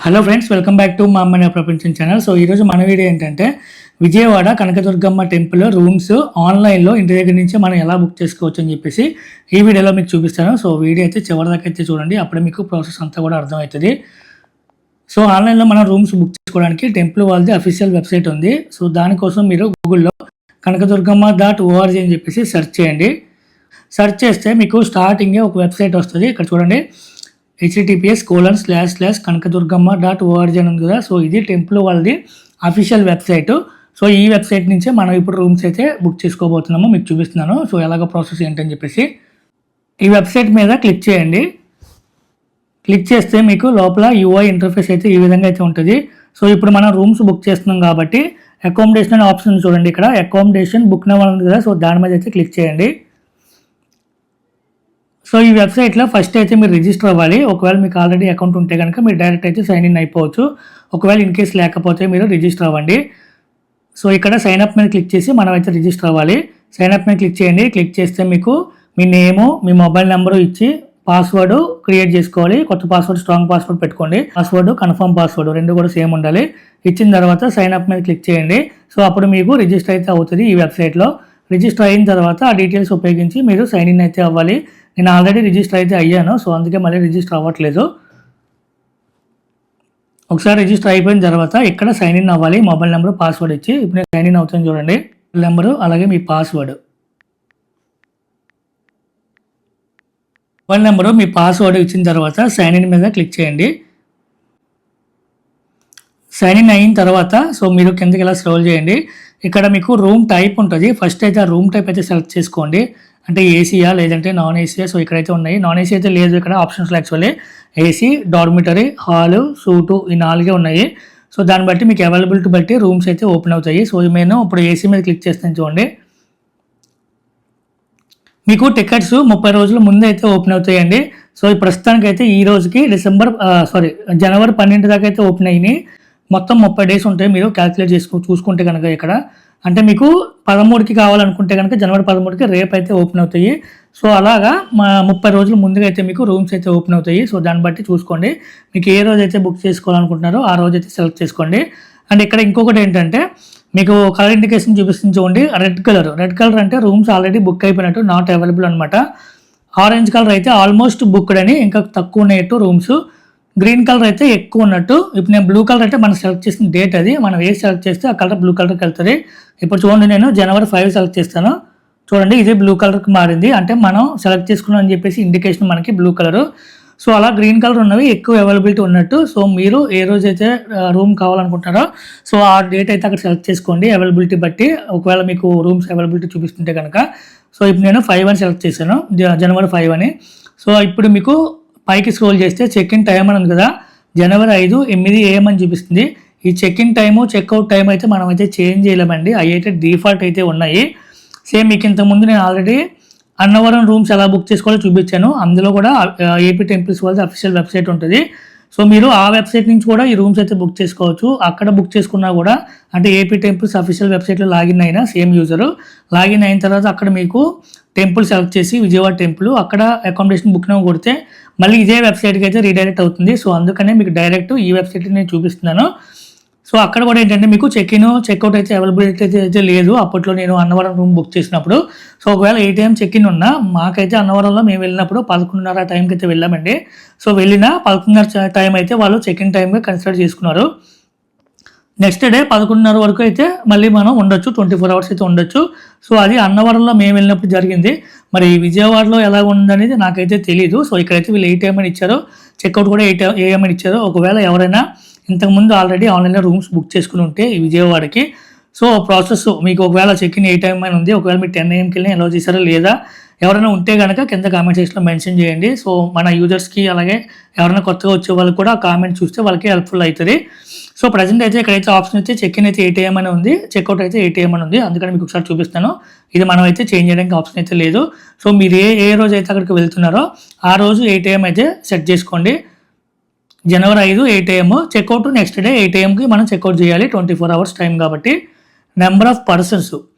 Hello friends, welcome back to మా అమ్మని ప్రపంచం ఛానల్. సో ఈరోజు మన వీడియో ఏంటంటే విజయవాడ కనకదుర్గమ్మ టెంపుల్ రూమ్స్ ఆన్లైన్లో ఇంటి దగ్గర నుంచి మనం ఎలా బుక్ చేసుకోవచ్చు అని చెప్పేసి ఈ వీడియోలో మీకు చూపిస్తాను. సో వీడియో అయితే చివరిదాకా అయితే చూడండి, అప్పుడే మీకు ప్రాసెస్ అంతా కూడా అర్థమవుతుంది. సో ఆన్లైన్లో మనం రూమ్స్ బుక్ చేసుకోవడానికి టెంపుల్ వాళ్ళది అఫీషియల్ వెబ్సైట్ ఉంది. సో దానికోసం మీరు గూగుల్లో కనకదుర్గమ్మ.org అని చెప్పేసి సెర్చ్ చేయండి. సెర్చ్ చేస్తే మీకు స్టార్టింగే ఒక వెబ్సైట్ వస్తుంది. ఇక్కడ చూడండి, https://kanakadurgamma.org అని ఉంది కదా. సో ఇది టెంపుల్ వాళ్ళది అఫీషియల్ వెబ్సైట్. సో ఈ వెబ్సైట్ నుంచే మనం ఇప్పుడు రూమ్స్ అయితే బుక్ చేసుకోబోతున్నాము. మీకు చూపిస్తున్నాను సో ఎలాగ ప్రాసెస్ ఏంటని చెప్పేసి. ఈ వెబ్సైట్ మీద క్లిక్ చేయండి. క్లిక్ చేస్తే మీకు లోపల యూఐ ఇంటర్ఫేస్ అయితే ఈ విధంగా అయితే ఉంటుంది. సో ఇప్పుడు మనం రూమ్స్ బుక్ చేస్తున్నాం కాబట్టి అకామిడేషన్ అనే ఆప్షన్ చూడండి. ఇక్కడ అకామిడేషన్ బుక్ నౌ ఉంది కదా. సో దాని మీద అయితే క్లిక్ చేయండి. సో ఈ వెబ్సైట్లో ఫస్ట్ అయితే మీరు రిజిస్టర్ అవ్వాలి. ఒకవేళ మీకు ఆల్రెడీ అకౌంట్ ఉంటే కనుక మీరు డైరెక్ట్ అయితే సైన్ ఇన్ అయిపోవచ్చు. ఒకవేళ ఇన్ కేస్ లేకపోతే మీరు రిజిస్టర్ అవ్వండి. సో ఇక్కడ సైన్ అప్ మీద క్లిక్ చేసి మనం అయితే రిజిస్టర్ అవ్వాలి. సైన్ అప్ మీద క్లిక్ చేయండి. క్లిక్ చేస్తే మీకు మీ నేము, మీ మొబైల్ నెంబరు ఇచ్చి పాస్వర్డ్ క్రియేట్ చేసుకోవాలి. కొత్త పాస్వర్డ్, స్ట్రాంగ్ పాస్వర్డ్ పెట్టుకోండి. పాస్వర్డ్, కన్ఫర్మ్ పాస్వర్డ్ రెండు కూడా సేమ్ ఉండాలి. ఇచ్చిన తర్వాత సైన్ అప్ మీద క్లిక్ చేయండి. సో అప్పుడు మీకు రిజిస్టర్ అయితే అవుతుంది ఈ వెబ్సైట్లో. రిజిస్టర్ అయిన తర్వాత ఆ డీటెయిల్స్ ఉపయోగించి మీరు సైన్ ఇన్ అయితే అవ్వాలి. నేను ఆల్రెడీ రిజిస్టర్ అయితే అయ్యాను, సో అందుకే మళ్ళీ రిజిస్టర్ అవ్వట్లేదు. ఒకసారి రిజిస్టర్ అయిపోయిన తర్వాత ఇక్కడ సైన్ ఇన్ అవ్వాలి. మొబైల్ నెంబర్, పాస్వర్డ్ ఇచ్చి ఇప్పుడు నేను సైన్ ఇన్ అవుతాను చూడండి. మొబైల్ నెంబరు అలాగే మీ పాస్వర్డ్. మొబైల్ నెంబరు, మీ పాస్వర్డ్ ఇచ్చిన తర్వాత సైన్ ఇన్ మీద క్లిక్ చేయండి. సైన్ ఇన్ అయిన తర్వాత సో మీరు కిందకి ఇలా స్క్రోల్ చేయండి. ఇక్కడ మీకు రూమ్ టైప్ ఉంటుంది. ఫస్ట్ అయితే ఆ రూమ్ టైప్ అయితే సెలెక్ట్ చేసుకోండి. అంటే ఏసీయా లేదంటే నాన్ ఏసీయా. సో ఇక్కడైతే ఉన్నాయి. నాన్ ఏసీ అయితే లేదు ఇక్కడ ఆప్షన్స్లో. Actually AC, dormitory, hall, suit ఈ 4 ఉన్నాయి. సో దాన్ని బట్టి మీకు అవైలబిలిటీ బట్టి రూమ్స్ అయితే ఓపెన్ అవుతాయి. సో నేను ఇప్పుడు ఏసీ మీద క్లిక్ చేస్తాను చూడండి. మీకు టికెట్స్ 30 రోజుల ముందు అయితే ఓపెన్ అవుతాయండి. సో ఈ ప్రస్తుతానికి అయితే ఈ రోజుకి జనవరి 12 దాకా అయితే ఓపెన్ అయినాయి. మొత్తం 30 డేస్ ఉంటాయి. మీరు క్యాల్కులేట్ చూసుకుంటే కనుక ఇక్కడ అంటే మీకు 13కి కావాలనుకుంటే కనుక జనవరి 13కి రేపు అయితే ఓపెన్ అవుతాయి. సో అలాగా 30 రోజుల ముందుగా అయితే మీకు రూమ్స్ అయితే ఓపెన్ అవుతాయి. సో దాన్ని బట్టి చూసుకోండి. మీకు ఏ రోజు అయితే బుక్ చేసుకోవాలనుకుంటున్నారో ఆ రోజు అయితే సెలెక్ట్ చేసుకోండి. అండ్ ఇక్కడ ఇంకొకటి ఏంటంటే మీకు కలర్ ఇండికేషన్ చూపిస్తుంది చూడండి. రెడ్ కలర్ అంటే రూమ్స్ ఆల్రెడీ బుక్ అయిపోయినట్టు, నాట్ అవైలబుల్ అనమాట. ఆరెంజ్ కలర్ అయితే ఆల్మోస్ట్ బుక్డ్ అని, ఇంకా తక్కువ ఉన్నట్టు రూమ్స్. గ్రీన్ కలర్ అయితే ఎక్కువ ఉన్నట్టు. ఇప్పుడు నేను బ్లూ కలర్ అంటే మనం సెలెక్ట్ చేసిన డేట్ అది. మనం ఏది సెలెక్ట్ చేస్తే ఆ కలర్ బ్లూ కలర్కి వెళ్తుంది. ఇప్పుడు చూడండి, నేను జనవరి 5 సెలెక్ట్ చేస్తాను. చూడండి, ఇది బ్లూ కలర్కి మారింది. అంటే మనం సెలెక్ట్ చేసుకున్నాం అని చెప్పేసి ఇండికేషన్ మనకి బ్లూ కలరు. సో అలా గ్రీన్ కలర్ ఉన్నవి ఎక్కువ అవైలబిలిటీ ఉన్నట్టు. సో మీరు ఏ రోజు అయితే రూమ్ కావాలనుకుంటారో సో ఆ డేట్ అయితే అక్కడ సెలెక్ట్ చేసుకోండి అవైలబిలిటీ బట్టి. ఒకవేళ మీకు రూమ్స్ అవైలబిలిటీ చూపిస్తుంటే కనుక. సో ఇప్పుడు నేను 5 అని సెలెక్ట్ చేశాను, జనవరి 5 అని. సో ఇప్పుడు మీకు పైకి స్క్రోల్ చేస్తే చెక్ ఇన్ టైం అని ఉంది కదా. జనవరి 5 8 AM అని చూపిస్తుంది. ఈ check in time, checkout time అయితే మనం అయితే చేంజ్ చేయలేమండి. అవి అయితే డిఫాల్ట్ అయితే ఉన్నాయి. సేమ్ మీకు ఇంతకుముందు నేను ఆల్రెడీ అన్నవరం రూమ్స్ ఎలా బుక్ చేసుకోవాలో చూపించాను. అందులో కూడా ఏపీ టెంపుల్స్ వాళ్ళది అఫీషియల్ వెబ్సైట్ ఉంటుంది. సో మీరు ఆ వెబ్సైట్ నుంచి కూడా ఈ రూమ్స్ అయితే బుక్ చేసుకోవచ్చు. అక్కడ బుక్ చేసుకున్నా కూడా అంటే ఏపీ టెంపుల్స్ అఫీషియల్ వెబ్సైట్లో లాగిన్ అయినా సేమ్ యూజరు. లాగిన్ అయిన తర్వాత అక్కడ మీకు టెంపుల్ సెలెక్ట్ చేసి విజయవాడ టెంపుల్ అక్కడ అకామిడేషన్ బుక్ కొడితే మళ్ళీ ఇదే వెబ్సైట్కి అయితే రీడైరెక్ట్ అవుతుంది. సో అందుకనే మీకు డైరెక్ట్ ఈ వెబ్సైట్ నేను చూపిస్తున్నాను. సో అక్కడ కూడా ఏంటంటే మీకు చెక్ ఇన్, చెక్అవుట్ అయితే అవైలబిలిటీ అయితే లేదు. అప్పట్లో నేను అన్నవరం రూమ్ బుక్ చేసినప్పుడు. సో ఒకవేళ 8 AM చెక్ ఇన్ ఉన్నా, మాకైతే అన్నవరంలో మేము వెళ్ళినప్పుడు 11:30 టైంకి అయితే వెళ్ళామండి. సో వెళ్ళిన 11:30 టైం అయితే వాళ్ళు చెక్ ఇన్ టైంగా కన్సిడర్ చేసుకున్నారు. నెక్స్ట్ డే 11:30 వరకు అయితే మళ్ళీ మనం ఉండొచ్చు, 24 hours అయితే ఉండొచ్చు. సో అది అన్నవరంలో మేము వెళ్ళినప్పుడు జరిగింది. మరి విజయవాడలో ఎలా ఉందనేది నాకైతే తెలీదు. సో ఇక్కడైతే వీళ్ళు 8 AM అని ఇచ్చారు, చెక్అవుట్ కూడా 8 AM అని ఇచ్చారు. ఒకవేళ ఎవరైనా ఇంతకుముందు ఆల్రెడీ ఆన్లైన్లో రూమ్స్ బుక్ చేసుకుని ఉంటే ఈ విజయవాడకి, సో ప్రాసెస్ మీకు ఒకవేళ చెక్ ఇన్ 8 AM అని ఉంది, ఒకవేళ మీరు 10 AMకి వెళ్ళి ఎలా చేశారో లేదా ఎవరైనా ఉంటే కనుక కింద కామెంట్ సెక్షన్లో మెన్షన్ చేయండి. సో మన యూజర్స్కి అలాగే ఎవరైనా కొత్తగా వచ్చే వాళ్ళు కూడా కామెంట్ చూస్తే వాళ్ళకి హెల్ప్ఫుల్ అవుతుంది. సో ప్రజెంట్ అయితే ఇక్కడైతే ఆప్షన్ అయితే చెక్ ఇన్ అయితే 8 AM అని ఉంది, చెక్అవుట్ అయితే 8 AM అని ఉంది. అందుకని మీకు ఒకసారి చూపిస్తాను. ఇది మనం అయితే చేంజ్ చేయడానికి ఆప్షన్ అయితే లేదు. సో మీరు ఏ రోజు అయితే అక్కడికి వెళ్తున్నారో ఆ రోజు 8 AM అయితే సెట్ చేసుకోండి. జనవరి 5 8 AM, చెక్అవుట్ నెక్స్ట్ డే 8 AMకి మనం చెక్అవుట్ చేయాలి. 24 hours టైం కాబట్టి. నెంబర్ ఆఫ్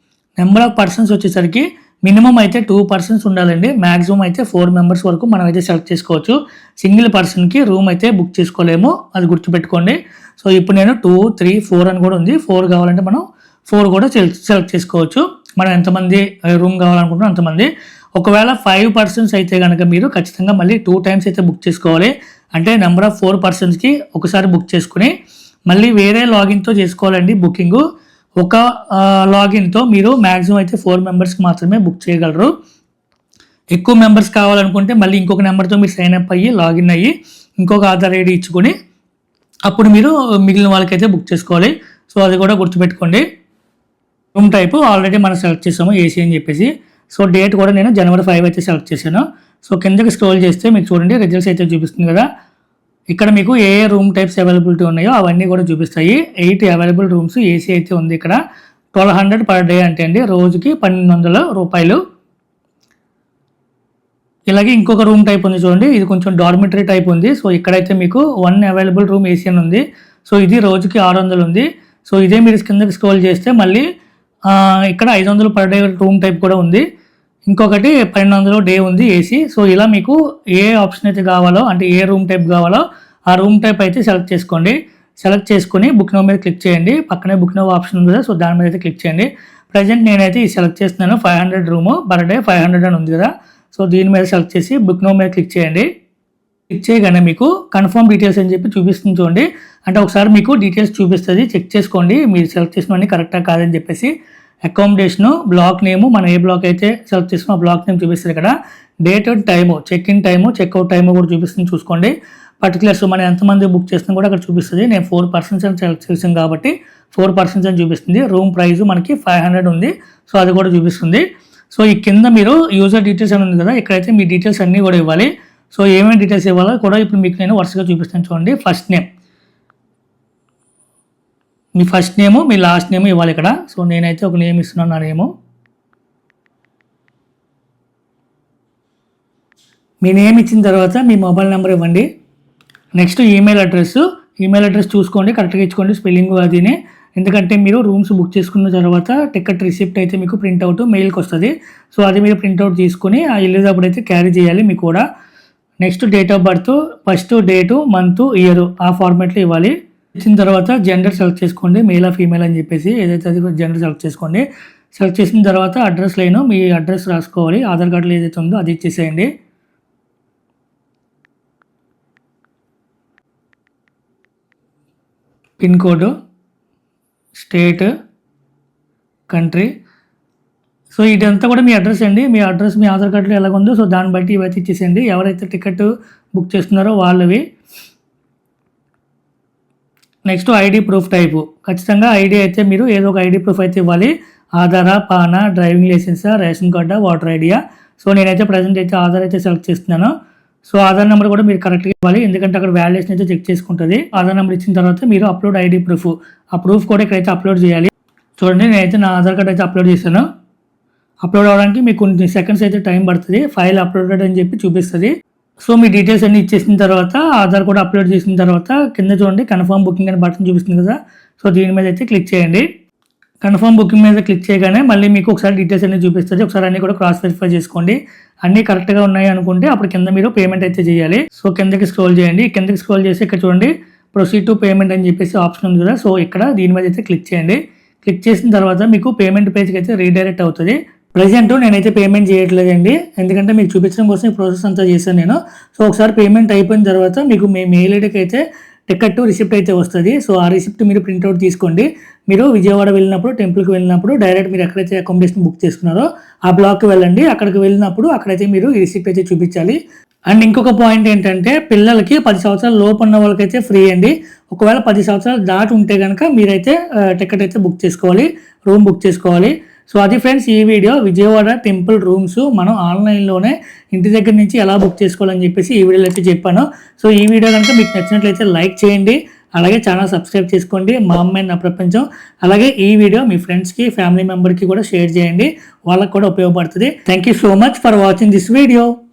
పర్సన్స్ వచ్చేసరికి మినిమం అయితే 2 పర్సన్స్ ఉండాలండి. మాక్సిమం అయితే 4 మెంబర్స్ వరకు మనం అయితే సెలెక్ట్ చేసుకోవచ్చు. సింగిల్ పర్సన్‌కి రూమ్ అయితే బుక్ చేసుకోలేము. అది గుర్తుపెట్టుకోండి. సో, ఇప్పుడు నేను 2, 3, 4 అని కూడా ఉంది. 4 కావాలంటే మనం 4 కూడా సెలెక్ట్ చేసుకోవచ్చు. మనం ఎంతమంది రూమ్ కావాలనుకుంటున్నాం అంతమంది. ఒకవేళ 5 పర్సన్స్ అయితే గనక మీరు ఖచ్చితంగా మళ్ళీ 2 టైమ్స్ అయితే బుక్ చేసుకోవాలి. అంటే నంబర్ ఆఫ్ 4 పర్సన్స్‌కి ఒకసారి బుక్ చేసుకొని మళ్ళీ వేరే లాగిన్‌తో చేసుకోవాలండి బుకింగు. ఒక లాగిన్‌తో మీరు మాక్సిమం అయితే 4 మెంబర్స్‌కి మాత్రమే బుక్ చేయగలరు. ఎక్కువ మెంబర్స్ కావాలనుకుంటే మళ్ళీ ఇంకొక నెంబర్‌తో మీరు సైన్ అప్ అయ్యి, లాగిన్ అయ్యి, ఇంకొక ఆధార్ ఐడీ ఇచ్చుకొని అప్పుడు మీరు మిగిలిన వాళ్ళకైతే బుక్ చేసుకోవాలి. సో, అది కూడా గుర్తుపెట్టుకోండి. రూమ్ టైపు ఆల్రెడీ మనం సెలెక్ట్ చేసాము ఏసీ అని చెప్పేసి. సో, డేట్ కూడా నేను జనవరి 5 అయితే సెలెక్ట్ చేశాను. సో, కిందకి స్క్రోల్ చేస్తే మీకు చూడండి రిజల్ట్స్ అయితే చూపిస్తుంది కదా! ఇక్కడ మీకు ఏ రూమ్ టైప్స్ అవైలబిలిటీ ఉన్నాయో అవన్నీ కూడా చూపిస్తాయి. 8 అవైలబుల్ రూమ్స్ ఏసీ అయితే ఉంది ఇక్కడ. 1200 పర్ డే అంటే అండి రోజుకి రూ. 1200. ఇలాగే ఇంకొక రూమ్ టైప్ ఉంది చూడండి. ఇది కొంచెం డార్మిటరీ టైప్ ఉంది. సో, ఇక్కడైతే మీకు 1 అవైలబుల్ రూమ్ ఏసీ అని ఉంది. సో, ఇది రోజుకి 600 ఉంది. సో, ఇదే మీరు కిందకి స్క్రోల్ చేస్తే మళ్ళీ ఇక్కడ 500 పర్ డే రూమ్ టైప్ కూడా ఉంది. ఇంకొకటి 1200 డే ఉంది ఏసీ. సో, ఇలా మీకు ఏ ఆప్షన్ అయితే కావాలో అంటే ఏ రూమ్ టైప్ కావాలో ఆ రూమ్ టైప్ అయితే సెలెక్ట్ చేసుకోండి. సెలెక్ట్ చేసుకొని బుక్ నౌ మీద క్లిక్ చేయండి. పక్కనే బుక్ నౌ ఆప్షన్ ఉంది కదా! సో, దాని మీద అయితే క్లిక్ చేయండి. ప్రెజెంట్ నేనైతే ఇది సెలెక్ట్ చేస్తున్నాను. 500 రూము పర్ డే 500 అని ఉంది కదా! సో, దీని మీద సెలెక్ట్ చేసి బుక్ నౌ మీద క్లిక్ చేయండి. క్లిక్ చేయగానే మీకు కన్ఫర్మ్ డీటెయిల్స్ అని చెప్పి చూపిస్తుంది చూడండి. అంటే ఒకసారి మీకు డీటెయిల్స్ చూపిస్తుంది. చెక్ చేసుకోండి మీరు సెలెక్ట్ చేసినవన్నీ కరెక్టా కాదని చెప్పేసి. అకామిడేషను, బ్లాక్ నేము, మనం ఏ బ్లాక్ అయితే సెలెక్ట్ చేసినా ఆ బ్లాక్ నేమ్ చూపిస్తుంది ఇక్కడ. Date and time, check in time, checkout time కూడా చూపిస్తుంది చూసుకోండి. పర్టికులర్స్ మనం ఎంతమంది బుక్ చేస్తున్నా కూడా అక్కడ చూపిస్తుంది. నేను 4 పర్సన్స్ అని సెలెక్ట్ చేసాను కాబట్టి 4 పర్సన్స్ అని చూపిస్తుంది. రూమ్ ప్రైస్ మనకి 500 ఉంది. సో, అది కూడా చూపిస్తుంది. సో, ఈ కింద మీరు యూజర్ డీటెయిల్స్ అని ఉంది కదా! ఇక్కడైతే మీ డీటెయిల్స్ అన్నీ కూడా ఇవ్వాలి. సో, ఏమేమి డీటెయిల్స్ ఇవ్వాలో కూడా ఇప్పుడు మీకు నేను వరుసగా చూపిస్తాను చూడండి. ఫస్ట్ నేమ్, మీ ఫస్ట్ నేము, మీ లాస్ట్ నేమ్ ఇవ్వాలి ఇక్కడ. సో, నేనైతే ఒక నేమ్ ఇస్తున్నాను. నా నేము, మీ నేమ్ ఇచ్చిన తర్వాత మీ మొబైల్ నెంబర్ ఇవ్వండి. నెక్స్ట్ ఈమెయిల్ అడ్రస్ చూసుకోండి కరెక్ట్గా ఇచ్చుకోండి స్పెల్లింగ్ అదిని. ఎందుకంటే మీరు రూమ్స్ బుక్ చేసుకున్న తర్వాత టికెట్ రిసిప్ట్ అయితే మీకు ప్రింట్అవుట్ మెయిల్కి వస్తుంది. సో, అది మీరు ప్రింట్అవుట్ తీసుకొని ఆ వెళ్ళేటప్పుడు అయితే క్యారీ చేయాలి మీకు కూడా. Next date of birth, first date, month, year ఆ ఫార్మాట్లో ఇవ్వాలి. ఇచ్చిన తర్వాత జెండర్ సెలెక్ట్ చేసుకోండి. మేల్ ఫీమేల్ అని చెప్పేసి ఏదైతే అది జెండర్ సెలెక్ట్ చేసుకోండి. సెలెక్ట్ చేసిన తర్వాత అడ్రస్ లైన్ మీ అడ్రస్ రాసుకోవాలి. ఆధార్ కార్డులో ఏదైతే ఉందో అది ఇచ్చేసేయండి. Pin code, state, country. So, ఇదంతా కూడా మీ అడ్రస్ అండి. మీ అడ్రస్ మీ ఆధార్ కార్డులో ఎలాగుందో సో దాన్ని బట్టి ఇవైతే ఇచ్చేసేయండి. ఎవరైతే టికెట్ బుక్ చేస్తున్నారో వాళ్ళవి. నెక్స్ట్ ఐడి ప్రూఫ్ టైపు, ఖచ్చితంగా ఐడి అయితే మీరు ఏదో ఒక ఐడి ప్రూఫ్ అయితే ఇవ్వాలి. ఆధారా, పానా, డ్రైవింగ్ లైసెన్సా, రేషన్ కార్డా, వాటర్ ఐడియా. సో, నేనైతే ప్రజెంట్ అయితే ఆధార్ అయితే సెలెక్ట్ చేస్తున్నాను. సో, ఆధార్ నెంబర్ కూడా మీరు కరెక్ట్గా ఇవ్వాలి. ఎందుకంటే అక్కడ వాల్యుయేషన్ అయితే చెక్ చేసుకుంటుంది. ఆధార్ నెంబర్ ఇచ్చిన తర్వాత మీరు అప్లోడ్ ఐడి ప్రూఫ్, ఆ ప్రూఫ్ కూడా ఇక్కడైతే అప్లోడ్ చేయాలి. చూడండి నేనైతే నా ఆధార్ కార్డ్ అయితే అప్లోడ్ చేశాను. అప్లోడ్ అవ్వడానికి మీకు కొన్ని సెకండ్స్ అయితే టైం పడుతుంది. ఫైల్ అప్లోడెడ్ అని చెప్పి చూపిస్తుంది. సో, మీ డీటెయిల్స్ అన్ని ఇచ్చేసిన తర్వాత ఆధార్ కూడా అప్లోడ్ చేసిన తర్వాత కింద చూడండి కన్ఫర్మ్ బుకింగ్ అనే బటన్ చూపిస్తుంది కదా! సో, దీని మీద అయితే క్లిక్ చేయండి. కన్ఫర్మ్ బుకింగ్ మీద క్లిక్ చేయగానే మళ్ళీ మీకు ఒకసారి డీటెయిల్స్ అన్ని చూపిస్తుంది. ఒకసారి అన్ని కూడా క్రాస్ వెరిఫై చేసుకోండి. అన్నీ కరెక్ట్గా ఉన్నాయి అనుకుంటే అప్పుడు కింద మీరు పేమెంట్ అయితే చేయాలి. సో, కిందకి స్క్రోల్ చేయండి. కిందకి స్క్రోల్ చేసి ఇక్కడ చూడండి ప్రొసీడ్ టు పేమెంట్ అని చెప్పేసి ఆప్షన్ ఉంది కదా! సో, ఇక్కడ దీని మీద అయితే క్లిక్ చేయండి. క్లిక్ చేసిన తర్వాత మీకు పేమెంట్ పేజ్కి అయితే రీడైరెక్ట్ అవుతుంది. ప్రెజెంట్ నేనైతే పేమెంట్ చేయట్లేదండి. ఎందుకంటే మీకు చూపించడం కోసం ఈ ప్రాసెస్ అంతా చేశాను నేను. సో, ఒకసారి పేమెంట్ అయిపోయిన తర్వాత మీకు మీ మెయిల్ ఐడికి అయితే టికెట్ రిసిప్ట్ అయితే వస్తుంది. సో, ఆ రిసిప్ట్ మీరు ప్రింట్అవుట్ తీసుకోండి. మీరు విజయవాడ వెళ్ళినప్పుడు, టెంపుల్కి వెళ్ళినప్పుడు డైరెక్ట్ మీరు ఎక్కడైతే అకామిడేషన్ బుక్ చేసుకున్నారో ఆ బ్లాక్కి వెళ్ళండి. అక్కడికి వెళ్ళినప్పుడు అక్కడైతే మీరు ఈ రిసిప్ట్ అయితే చూపించాలి. అండ్ ఇంకొక పాయింట్ ఏంటంటే పిల్లలకి 10 సంవత్సరాల లోపు ఉన్న వాళ్ళకైతే ఫ్రీ అండి. ఒకవేళ 10 సంవత్సరాలు దాటి ఉంటే కనుక మీరైతే టికెట్ అయితే బుక్ చేసుకోవాలి, రూమ్ బుక్ చేసుకోవాలి. సో, అది ఫ్రెండ్స్ ఈ వీడియో. విజయవాడ టెంపుల్ రూమ్స్ మనం ఆన్లైన్లోనే ఇంటి దగ్గర నుంచి ఎలా బుక్ చేసుకోవాలని చెప్పేసి ఈ వీడియోలో అయితే చెప్పాను. సో, ఈ వీడియో కనుక మీకు నచ్చినట్లయితే లైక్ చేయండి. అలాగే ఛానల్ సబ్స్క్రైబ్ చేసుకోండి. మా అమ్మాయి నా ప్రపంచం. అలాగే ఈ వీడియో మీ ఫ్రెండ్స్కి, ఫ్యామిలీ మెంబర్కి కూడా షేర్ చేయండి. వాళ్ళకి కూడా ఉపయోగపడుతుంది. Thank you so much for watching this video.